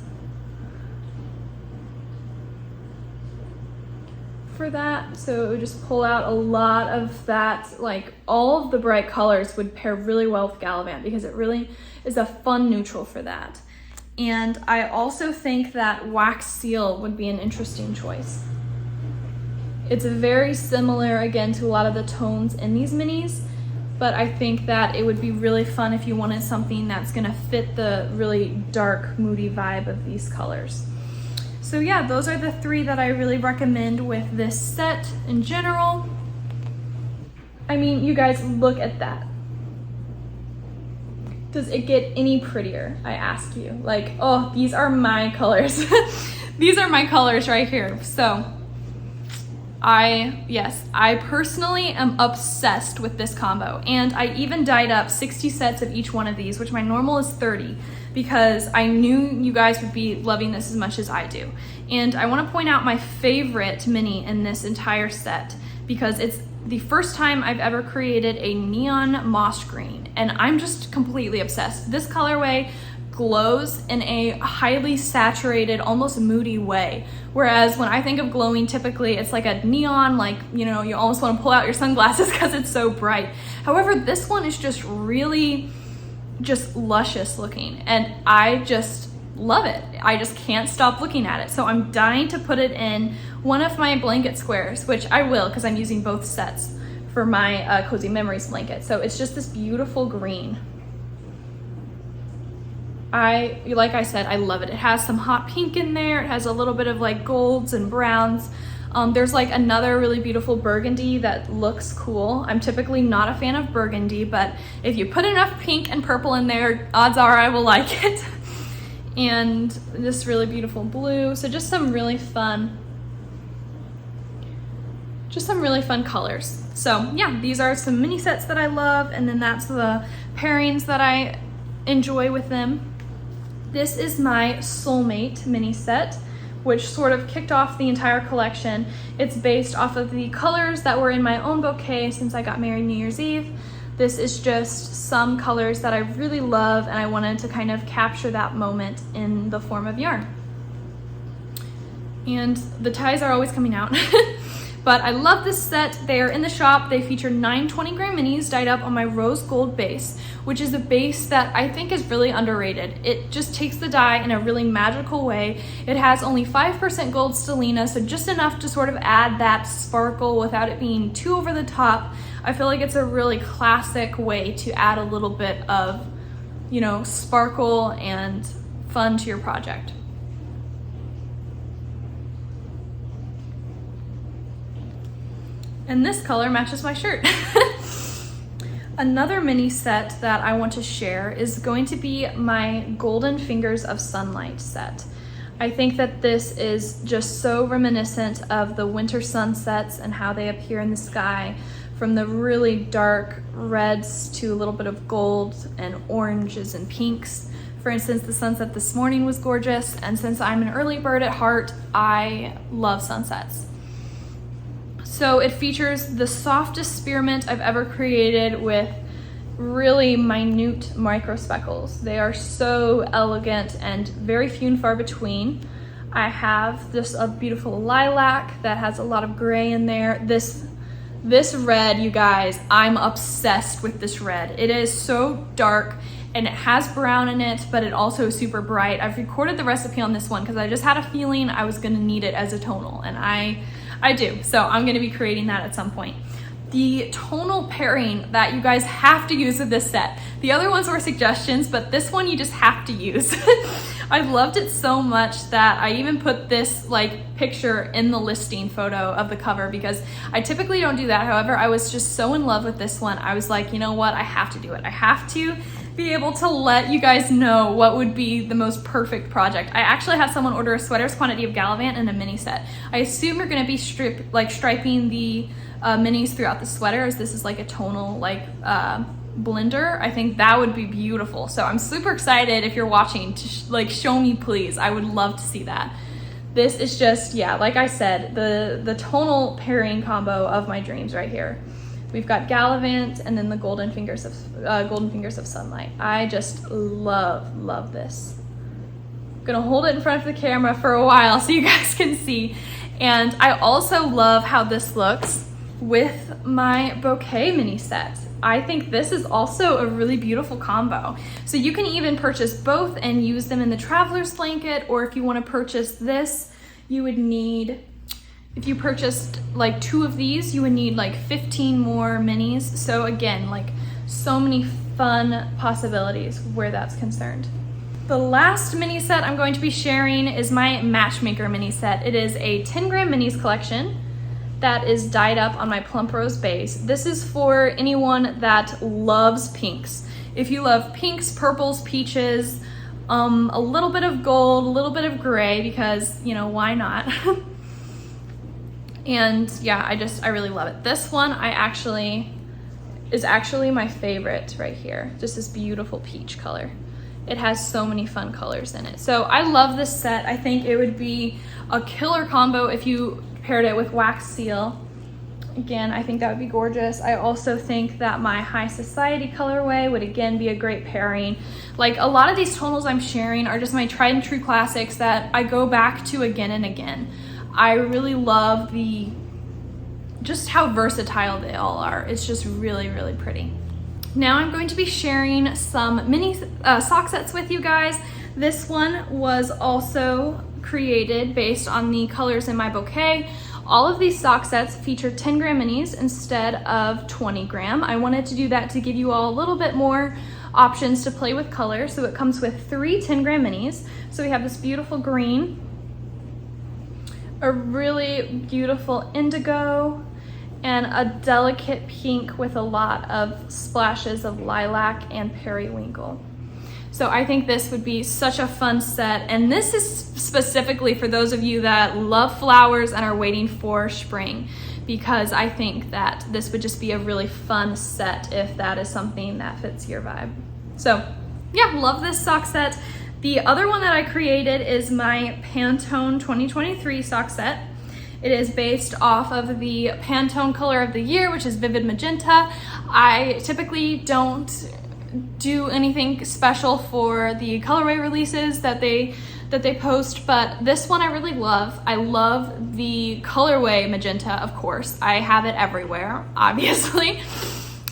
for that. So it would just pull out a lot of that, like all of the bright colors would pair really well with Gallivant because it really is a fun neutral for that. And I also think that Wax Seal would be an interesting choice. It's very similar, again, to a lot of the tones in these minis, but I think that it would be really fun if you wanted something that's gonna fit the really dark, moody vibe of these colors. So yeah, those are the three that I really recommend with this set in general. I mean, you guys, look at that. Does it get any prettier, I ask you? Like, oh, these are my colors. These are my colors right here. So I personally am obsessed with this combo. And I even dyed up 60 sets of each one of these, which my normal is 30, because I knew you guys would be loving this as much as I do. And I wanna point out my favorite mini in this entire set, because it's the first time I've ever created a neon moss green, and I'm just completely obsessed. This colorway glows in a highly saturated, almost moody way. Whereas when I think of glowing, typically it's like a neon, like, you know, you almost want to pull out your sunglasses because it's so bright. However, this one is just really just luscious looking, and I just love it. I just can't stop looking at it. So I'm dying to put it in one of my blanket squares, which I will because I'm using both sets for my Cozy Memories blanket. So it's just this beautiful green. Like I said, I love it. It has some hot pink in there. It has a little bit of like golds and browns. There's like another really beautiful burgundy that looks cool. I'm typically not a fan of burgundy, but if you put enough pink and purple in there, odds are I will like it. And this really beautiful blue. So just some really fun colors. So yeah, these are some mini sets that I love, and then that's the pairings that I enjoy with them. This is my Soulmate mini set, which sort of kicked off the entire collection. It's based off of the colors that were in my own bouquet since I got married New Year's Eve. This is just some colors that I really love, and I wanted to kind of capture that moment in the form of yarn. And the ties are always coming out. But I love this set. They are in the shop. They feature 9 20-gram minis dyed up on my rose gold base, which is a base that I think is really underrated. It just takes the dye in a really magical way. It has only 5% gold stellina, so just enough to sort of add that sparkle without it being too over the top. I feel like it's a really classic way to add a little bit of, you know, sparkle and fun to your project. And this color matches my shirt. Another mini set that I want to share is going to be my Golden Fingers of Sunlight set. I think that this is just so reminiscent of the winter sunsets and how they appear in the sky, from the really dark reds to a little bit of gold and oranges and pinks. For instance, the sunset this morning was gorgeous, and since I'm an early bird at heart, I love sunsets. So it features the softest spearmint I've ever created with really minute micro speckles. They are so elegant and very few and far between. I have this beautiful lilac that has a lot of gray in there. This red, you guys, I'm obsessed with this red. It is so dark and it has brown in it, but it also is super bright. I've recorded the recipe on this one because I just had a feeling I was gonna need it as a tonal, and I do, so I'm gonna be creating that at some point. The tonal pairing that you guys have to use with this set. The other ones were suggestions, but this one you just have to use. I loved it so much that I even put this like picture in the listing photo of the cover, because I typically don't do that. However, I was just so in love with this one. I was like, you know what, I have to do it. I have to be able to let you guys know what would be the most perfect project. I actually had someone order a sweater's quantity of Gallivant and a mini set. I assume you're gonna be striping the minis throughout the sweater, as this is like a tonal blender. I think that would be beautiful. So I'm super excited if you're watching to show me, please. I would love to see that. This is just, yeah, like I said, the tonal pairing combo of my dreams right here. We've got Gallivant and then the Golden Fingers of Sunlight. I just love this. I'm gonna hold it in front of the camera for a while so you guys can see. And I also love how this looks with my bouquet mini set. I think this is also a really beautiful combo. So you can even purchase both and use them in the traveler's blanket, or if you want to purchase this, you would need, if you purchased like 2 of these, you would need like 15 more minis. So again, like so many fun possibilities where that's concerned. The last mini set I'm going to be sharing is my Matchmaker Mini Set. It is a 10-gram minis collection that is dyed up on my plump rose base. This is for anyone that loves pinks. If you love pinks, purples, peaches, a little bit of gold, a little bit of gray, because, you know, why not? And yeah, I really love it. This one is actually my favorite right here. Just this beautiful peach color. It has so many fun colors in it. So I love this set. I think it would be a killer combo if you paired it with wax seal. Again, I think that would be gorgeous. I also think that my High Society colorway would again be a great pairing. Like a lot of these tonals I'm sharing are just my tried and true classics that I go back to again and again. I really love just how versatile they all are. It's just really, really pretty. Now I'm going to be sharing some mini sock sets with you guys. This one was also created based on the colors in my bouquet. All of these sock sets feature 10-gram minis instead of 20-gram. I wanted to do that to give you all a little bit more options to play with color. So it comes with 3 10-gram minis. So we have this beautiful green, a really beautiful indigo, and a delicate pink with a lot of splashes of lilac and periwinkle. So I think this would be such a fun set. And this is specifically for those of you that love flowers and are waiting for spring, because I think that this would just be a really fun set if that is something that fits your vibe. So yeah, love this sock set. The other one that I created is my Pantone 2023 sock set. It is based off of the Pantone color of the year, which is Vivid Magenta. I typically don't do anything special for the colorway releases that they post, but this one I really love. I love the colorway magenta, of course. I have it everywhere, obviously.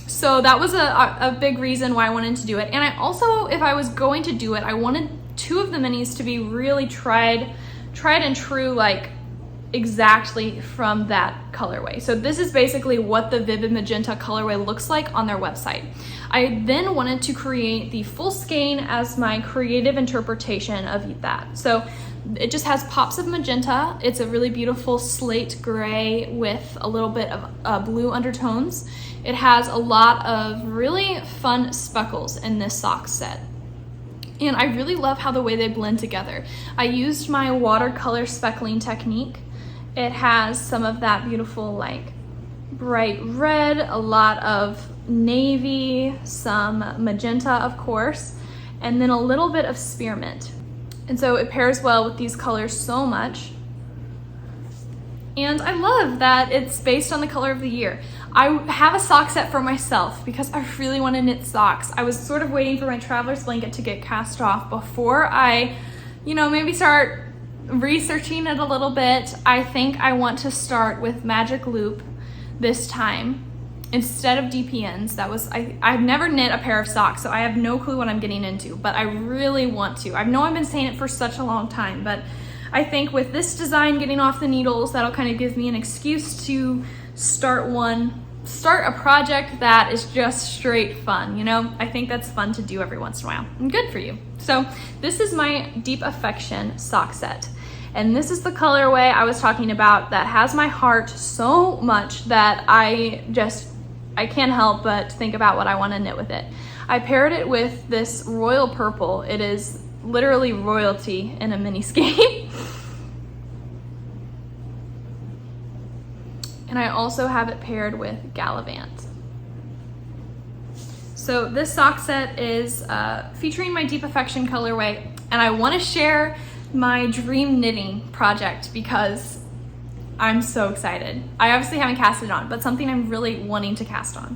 So that was a big reason why I wanted to do it. And I also, if I was going to do it, I wanted 2 of the minis to be really tried and true, like exactly from that colorway. So this is basically what the Vivid Magenta colorway looks like on their website. I then wanted to create the full skein as my creative interpretation of that. So it just has pops of magenta. It's a really beautiful slate gray with a little bit of blue undertones. It has a lot of really fun speckles in this sock set. And I really love how the way they blend together. I used my watercolor speckling technique. It has some of that beautiful like bright red, a lot of navy, some magenta of course, and then a little bit of spearmint. And so it pairs well with these colors so much. And I love that it's based on the color of the year. I have a sock set for myself because I really want to knit socks. I was sort of waiting for my traveler's blanket to get cast off before I, maybe start researching it a little bit. I think I want to start with Magic Loop this time instead of DPNs. I've never knit a pair of socks, so I have no clue what I'm getting into, but I really want to. I know I've been saying it for such a long time, but I think with this design getting off the needles, that'll kind of give me an excuse to start a project that is just straight fun. I think that's fun to do every once in a while, and good for you. So this is my Deep Affection sock set. And this is the colorway I was talking about that has my heart so much that I can't help but think about what I want to knit with it. I paired it with this royal purple. It is literally royalty in a mini skein. And I also have it paired with Gallivant. So this sock set is featuring my Deep Affection colorway, and I want to share my dream knitting project because I'm so excited. I obviously haven't cast it on, but something I'm really wanting to cast on.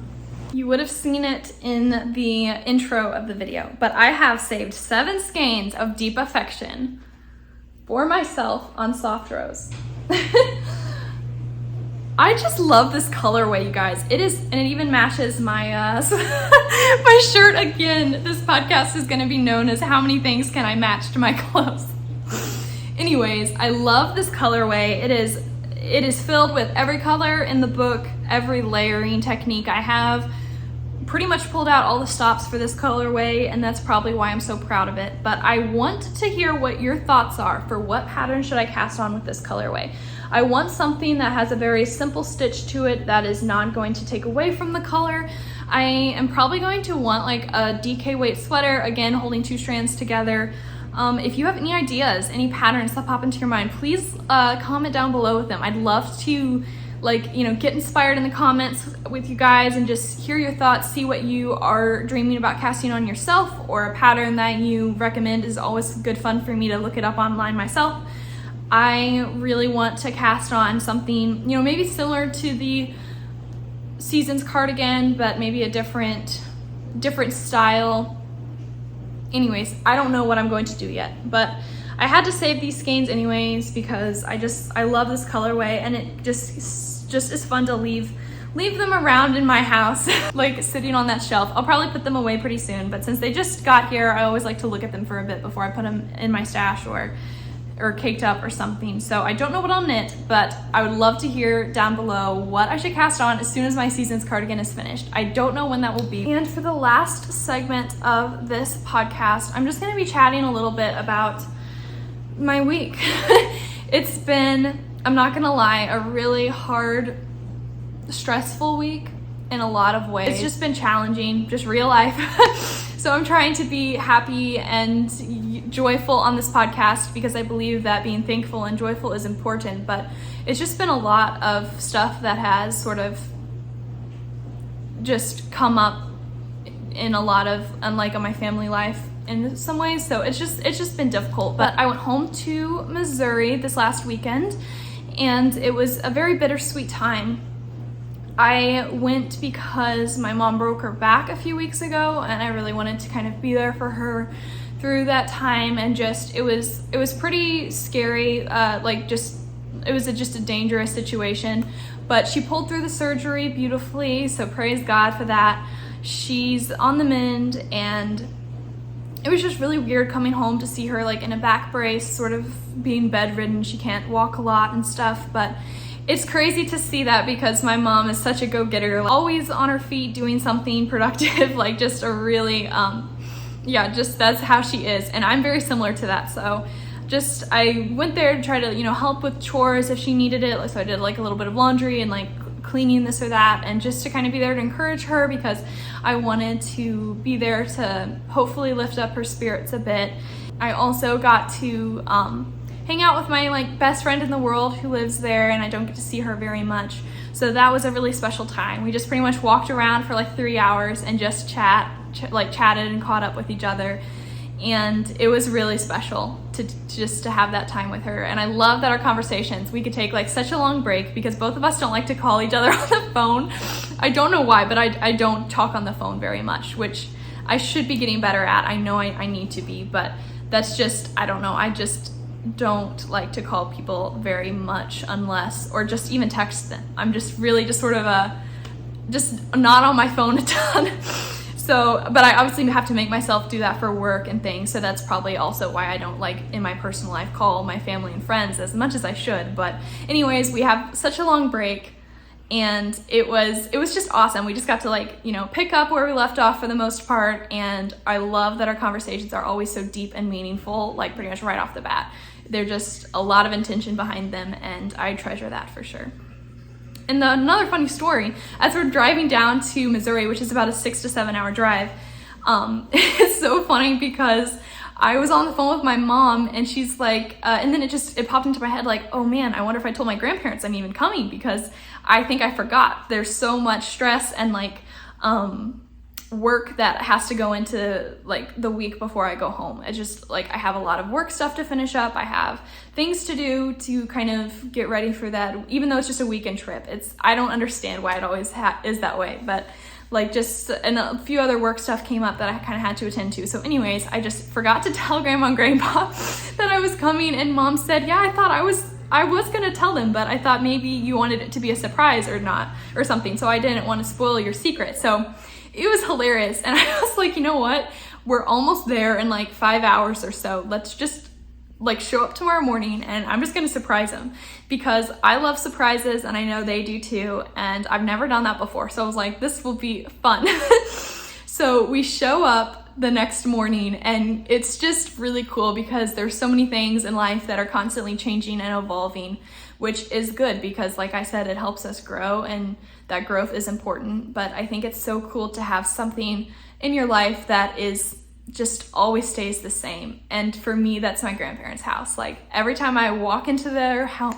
You would have seen it in the intro of the video, but I have saved 7 skeins of Deep Affection for myself on Soft Rose. I just love this colorway, you guys. It is, and it even matches my my shirt again. This podcast is gonna be known as How Many Things Can I Match to My Clothes? Anyways, I love this colorway. It is filled with every color in the book, every layering technique I have. Pretty much pulled out all the stops for this colorway, and that's probably why I'm so proud of it. But I want to hear what your thoughts are for what pattern should I cast on with this colorway. I want something that has a very simple stitch to it that is not going to take away from the color. I am probably going to want like a DK weight sweater, again holding 2 strands together. If you have any ideas, any patterns that pop into your mind, please comment down below with them. I'd love to get inspired in the comments with you guys and just hear your thoughts, see what you are dreaming about casting on yourself, or a pattern that you recommend. Is always good fun for me to look it up online myself. I really want to cast on something, maybe similar to the Seasons cardigan, but maybe a different style. Anyways, I don't know what I'm going to do yet, but I had to save these skeins anyways because I love this colorway, and it just is fun to leave them around in my house, like sitting on that shelf. I'll probably put them away pretty soon, but since they just got here, I always like to look at them for a bit before I put them in my stash or caked up or something. So I don't know what I'll knit, but I would love to hear down below what I should cast on as soon as my Seasons cardigan is finished. I don't know when that will be. And for the last segment of this podcast, I'm just gonna be chatting a little bit about my week. It's been, I'm not gonna lie, a really hard, stressful week in a lot of ways. It's just been challenging, just real life. So I'm trying to be happy and joyful on this podcast because I believe that being thankful and joyful is important, but it's just been a lot of stuff that has sort of just come up in a lot of, unlike on my family life in some ways. So it's just been difficult. But I went home to Missouri this last weekend, and it was a very bittersweet time. I went because my mom broke her back a few weeks ago, and I really wanted to kind of be there for her through that time. And it was pretty scary. It was just a dangerous situation, but she pulled through the surgery beautifully. So praise God for that. She's on the mend, and it was just really weird coming home to see her in a back brace, sort of being bedridden. She can't walk a lot and stuff, but it's crazy to see that because my mom is such a go-getter, always on her feet doing something productive, just a really, just that's how she is. And I'm very similar to that. So I went there to try to, help with chores if she needed it. So I did a little bit of laundry and cleaning this or that, and just to kind of be there to encourage her because I wanted to be there to hopefully lift up her spirits a bit. I also got to hang out with my best friend in the world who lives there, and I don't get to see her very much. So that was a really special time. We just pretty much walked around for 3 hours and just chatted and caught up with each other. And it was really special to have that time with her. And I love that our conversations, we could take such a long break because both of us don't like to call each other on the phone. I don't know why, but I don't talk on the phone very much, which I should be getting better at. I know I need to be, but that's just, I don't know. I just don't like to call people very much unless, or just even text them. I'm just really just not on my phone a ton. So, but I obviously have to make myself do that for work and things. So that's probably also why I don't in my personal life call my family and friends as much as I should. But anyways, we have such a long break, and it was just awesome. We just got to pick up where we left off for the most part. And I love that our conversations are always so deep and meaningful, pretty much right off the bat. They're just a lot of intention behind them, and I treasure that for sure. And another funny story, as we're driving down to Missouri, which is about a 6 to 7 hour drive, it's so funny because I was on the phone with my mom, and she's and then it popped into my head oh man, I wonder if I told my grandparents I'm even coming, because I think I forgot. There's so much stress and work that has to go into like the week before I go home. It's just like I have a lot of work stuff to finish up. I have things to do to kind of get ready for that, even though it's just a weekend trip. I don't understand why it always is that way, but like just, and a few other work stuff came up that I kind of had to attend to. So anyways, I just forgot to tell Grandma and Grandpa that I was coming, and Mom said, yeah, I thought I was gonna tell them, but I thought maybe you wanted it to be a surprise or not, or something, so I didn't want to spoil your secret. So it was hilarious, and I was like, you know what? We're almost there in like 5 hours or so. Let's just like show up tomorrow morning, and I'm just gonna surprise them, because I love surprises, and I know they do too, and I've never done that before. So I was like, this will be fun. So we show up the next morning, and it's just really cool because there's so many things in life that are constantly changing and evolving, which is good because, like I said, it helps us grow, and that growth is important. But I think it's so cool to have something in your life that is just always stays the same. And for me, that's my grandparents' house. Like every time I walk into their house,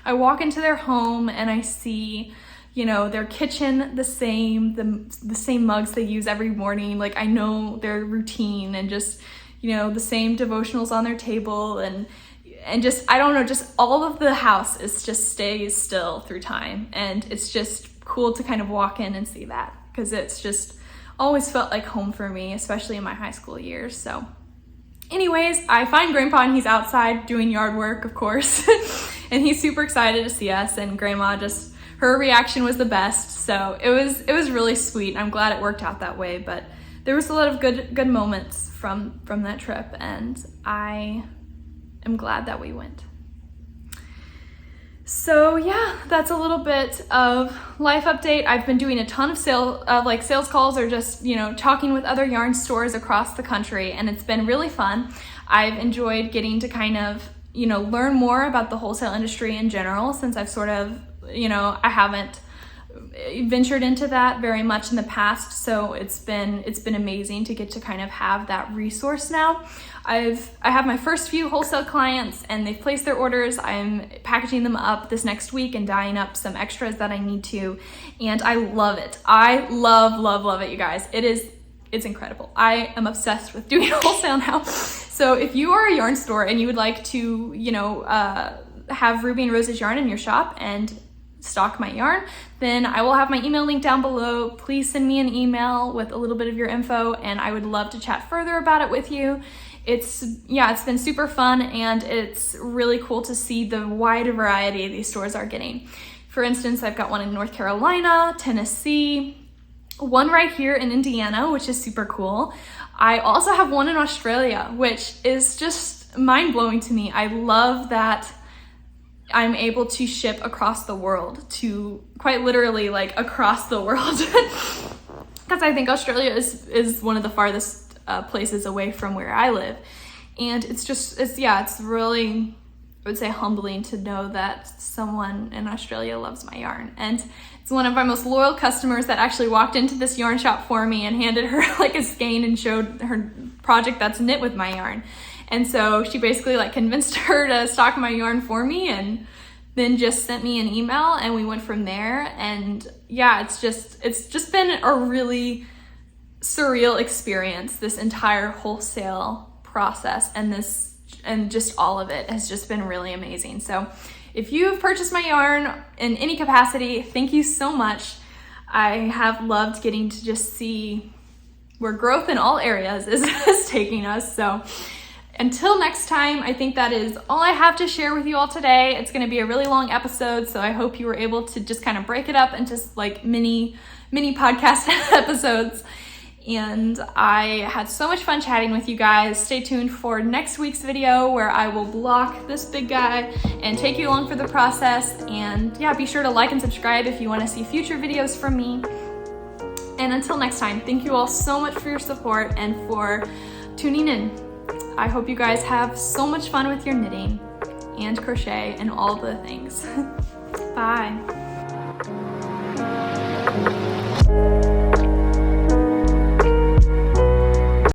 I walk into their home and I see, you know, their kitchen the same, the same mugs they use every morning. Like I know their routine, and just, you know, the same devotionals on their table, and just, I don't know, just all of the house is just stays still through time. And it's just cool to kind of walk in and see that, because it's just always felt like home for me, especially in my high school years. So anyways, I find Grandpa, and he's outside doing yard work, of course, and he's super excited to see us, and Grandma just, her reaction was the best. So it was really sweet. I'm glad it worked out that way, but there was a lot of good moments from that trip, and I am glad that we went. So yeah, that's a little bit of life update. I've been doing a ton of sales calls, or just, you know, talking with other yarn stores across the country, and it's been really fun. I've enjoyed getting to kind of, you know, learn more about the wholesale industry in general, since I've sort of, you know, I haven't ventured into that very much in the past. So it's been amazing to get to kind of have that resource now. I have my first few wholesale clients, and they've placed their orders. I'm packaging them up this next week and dyeing up some extras that I need to, and I love it. I love it, you guys. It's incredible. I am obsessed with doing wholesale now. So if you are a yarn store and you would like to, you know, have Ruby&Roses Yarn in your shop and stock my yarn, then I will have my email link down below. Please send me an email with a little bit of your info, and I would love to chat further about it with you. It's been super fun, and it's really cool to see the wide variety these stores are getting. For instance, I've got one in North Carolina, Tennessee, one right here in Indiana, which is super cool. I also have one in Australia, which is just mind-blowing to me. I love that I'm able to ship across the world, to quite literally like across the world, because I think Australia is one of the farthest places away from where I live. And it's really, I would say, humbling to know that someone in Australia loves my yarn. And it's one of my most loyal customers that actually walked into this yarn shop for me and handed her like a skein and showed her project that's knit with my yarn. And so she basically like convinced her to stock my yarn for me, and then just sent me an email, and we went from there. And yeah, it's just been a really surreal experience, this entire wholesale process, and just all of it has just been really amazing. So if you've purchased my yarn in any capacity, thank you so much. I have loved getting to just see where growth in all areas is taking us. So until next time, I think that is all I have to share with you all today. It's going to be a really long episode, so I hope you were able to just kind of break it up into like mini podcast episodes. And I had so much fun chatting with you guys. Stay tuned for next week's video, where I will block this big guy and take you along for the process. And yeah, be sure to like and subscribe if you want to see future videos from me. And until next time, thank you all so much for your support and for tuning in. I hope you guys have so much fun with your knitting and crochet and all the things. Bye.